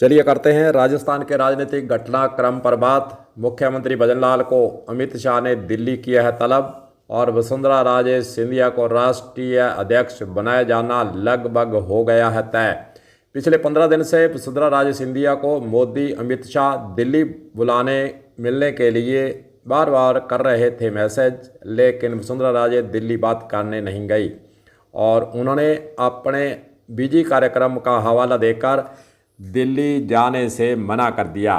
चलिए करते हैं राजस्थान के राजनीतिक घटनाक्रम पर बात। मुख्यमंत्री भजनलाल को अमित शाह ने दिल्ली किया है तलब और वसुंधरा राजे सिंधिया को राष्ट्रीय अध्यक्ष बनाया जाना लगभग हो गया है तय। पिछले 15 दिन से वसुंधरा राजे सिंधिया को मोदी अमित शाह दिल्ली बुलाने मिलने के लिए बार बार कर रहे थे मैसेज, लेकिन वसुंधरा राजे दिल्ली बात करने नहीं गई और उन्होंने अपने बिजी कार्यक्रम का हवाला देकर दिल्ली जाने से मना कर दिया।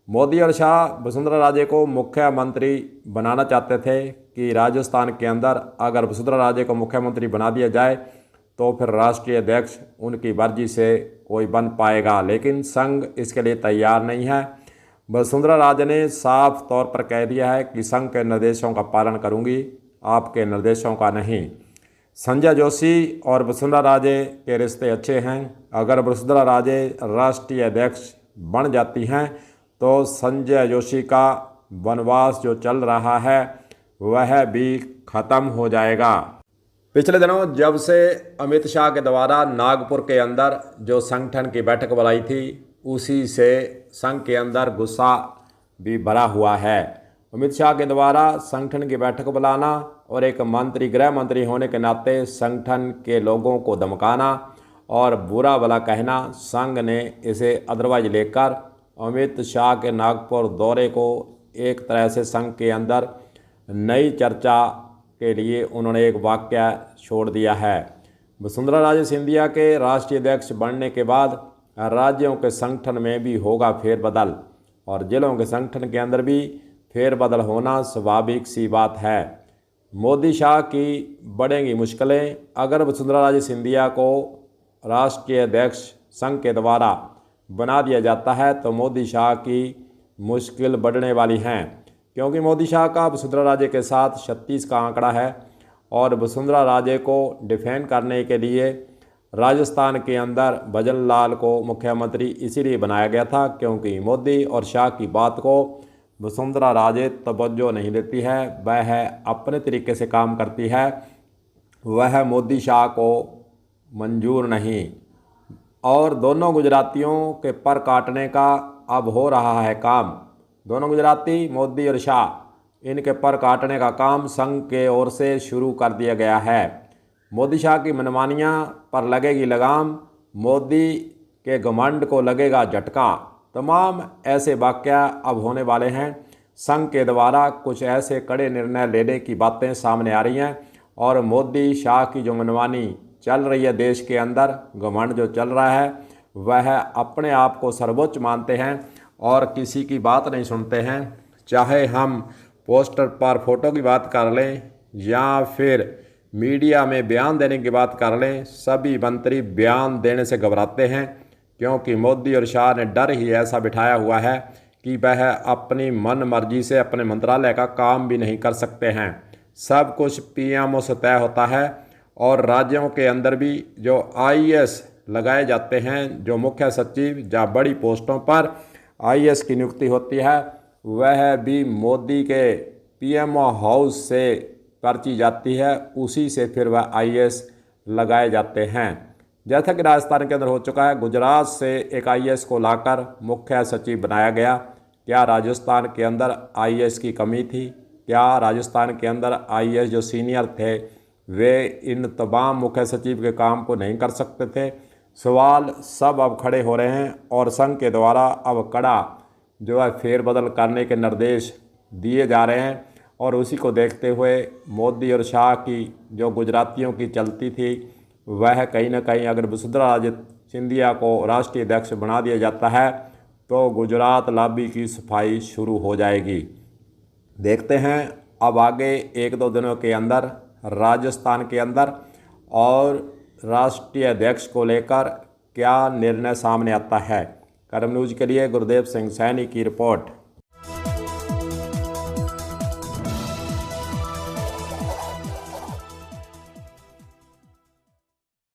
मोदी और शाह वसुंधरा राजे को मुख्यमंत्री बनाना चाहते थे कि राजस्थान के अंदर अगर वसुंधरा राजे को मुख्यमंत्री बना दिया जाए तो फिर राष्ट्रीय अध्यक्ष उनकी मर्जी से कोई बन पाएगा, लेकिन संघ इसके लिए तैयार नहीं है। वसुंधरा राजे ने साफ तौर पर कह दिया है कि संघ के निर्देशों का पालन करूंगी, आपके निर्देशों का नहीं। संजय जोशी और वसुंधरा राजे के रिश्ते अच्छे हैं। अगर वसुंधरा राजे राष्ट्रीय अध्यक्ष बन जाती हैं तो संजय जोशी का वनवास जो चल रहा है वह भी ख़त्म हो जाएगा। पिछले दिनों जब से अमित शाह के द्वारा नागपुर के अंदर जो संगठन की बैठक बुलाई थी, उसी से संघ के अंदर गुस्सा भी भरा हुआ है। अमित शाह के द्वारा संगठन की बैठक बुलाना और एक मंत्री गृह मंत्री होने के नाते संगठन के लोगों को धमकाना और बुरा भला कहना, संघ ने इसे अदरवाइज लेकर अमित शाह के नागपुर दौरे को एक तरह से संघ के अंदर नई चर्चा के लिए उन्होंने एक वाक्य छोड़ दिया है। वसुंधरा राजे सिंधिया के राष्ट्रीय अध्यक्ष बनने के बाद राज्यों के संगठन में भी होगा फेरबदल और जिलों के संगठन के अंदर भी फेरबदल होना स्वाभाविक सी बात है। मोदी शाह की बढ़ेंगी मुश्किलें। अगर वसुंधरा राजे सिंधिया को राष्ट्रीय अध्यक्ष संघ के द्वारा बना दिया जाता है तो मोदी शाह की मुश्किल बढ़ने वाली हैं, क्योंकि मोदी शाह का वसुंधरा राजे के साथ 36 का आंकड़ा है और वसुंधरा राजे को डिफेंड करने के लिए राजस्थान के अंदर भजनलाल को मुख्यमंत्री इसीलिए बनाया गया था क्योंकि मोदी और शाह की बात को वसुंधरा राजे तवज्जो नहीं देती है, वह अपने तरीके से काम करती है, वह मोदी शाह को मंजूर नहीं। और दोनों गुजरातियों के पर काटने का अब हो रहा है काम। दोनों गुजराती मोदी और शाह, इनके पर काटने का काम संघ के ओर से शुरू कर दिया गया है। मोदी शाह की मनमानियां पर लगेगी लगाम, मोदी के घमंड को लगेगा झटका। तमाम ऐसे वाक़ये अब होने वाले हैं। संघ के द्वारा कुछ ऐसे कड़े निर्णय लेने की बातें सामने आ रही हैं और मोदी शाह की जो मनमानी चल रही है देश के अंदर, घमंड जो चल रहा है, वह अपने आप को सर्वोच्च मानते हैं और किसी की बात नहीं सुनते हैं। चाहे हम पोस्टर पर फोटो की बात कर लें या फिर मीडिया में बयान देने की बात कर लें, सभी मंत्री बयान देने से घबराते हैं क्योंकि मोदी और शाह ने डर ही ऐसा बिठाया हुआ है कि वह अपनी मन मर्जी से अपने मंत्रालय का काम भी नहीं कर सकते हैं। सब कुछ पीएमओ से तय होता है और राज्यों के अंदर भी जो आईएएस लगाए जाते हैं, जो मुख्य सचिव या बड़ी पोस्टों पर आईएएस की नियुक्ति होती है, वह भी मोदी के पीएमओ हाउस से पर्ची जाती है, उसी से फिर वह आईएएस लगाए जाते हैं। जैसा कि राजस्थान के अंदर हो चुका है, गुजरात से एक आईएएस को लाकर मुख्य सचिव बनाया गया। क्या राजस्थान के अंदर आईएएस की कमी थी? क्या राजस्थान के अंदर आईएएस जो सीनियर थे वे इन तमाम मुख्य सचिव के काम को नहीं कर सकते थे? सवाल सब अब खड़े हो रहे हैं और संघ के द्वारा अब कड़ा जो है फेरबदल करने के निर्देश दिए जा रहे हैं और उसी को देखते हुए मोदी और शाह की जो गुजरातियों की चलती थी, वह कहीं ना कहीं अगर वसुंधरा राजे सिंधिया को राष्ट्रीय अध्यक्ष बना दिया जाता है तो गुजरात लॉबी की सफाई शुरू हो जाएगी। देखते हैं अब आगे 1-2 दिनों के अंदर राजस्थान के अंदर और राष्ट्रीय अध्यक्ष को लेकर क्या निर्णय सामने आता है। कर्म न्यूज़ के लिए गुरुदेव सिंह सैनी की रिपोर्ट।